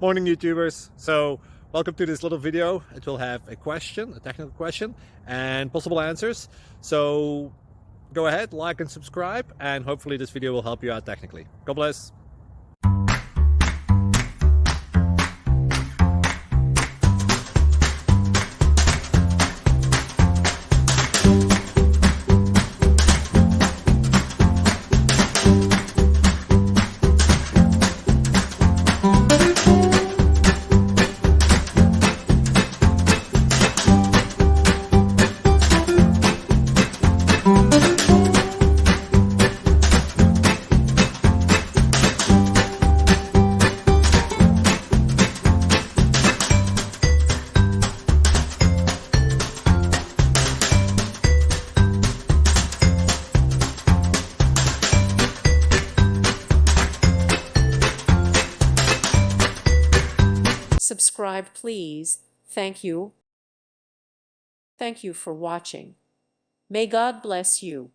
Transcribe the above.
Morning YouTubers. So welcome to this little video. It will have a question, a technical question, and possible answers. So go ahead, like and subscribe, and hopefully this video will help you out technically. God bless. Subscribe, please. Thank you. Thank you for watching. May God bless you.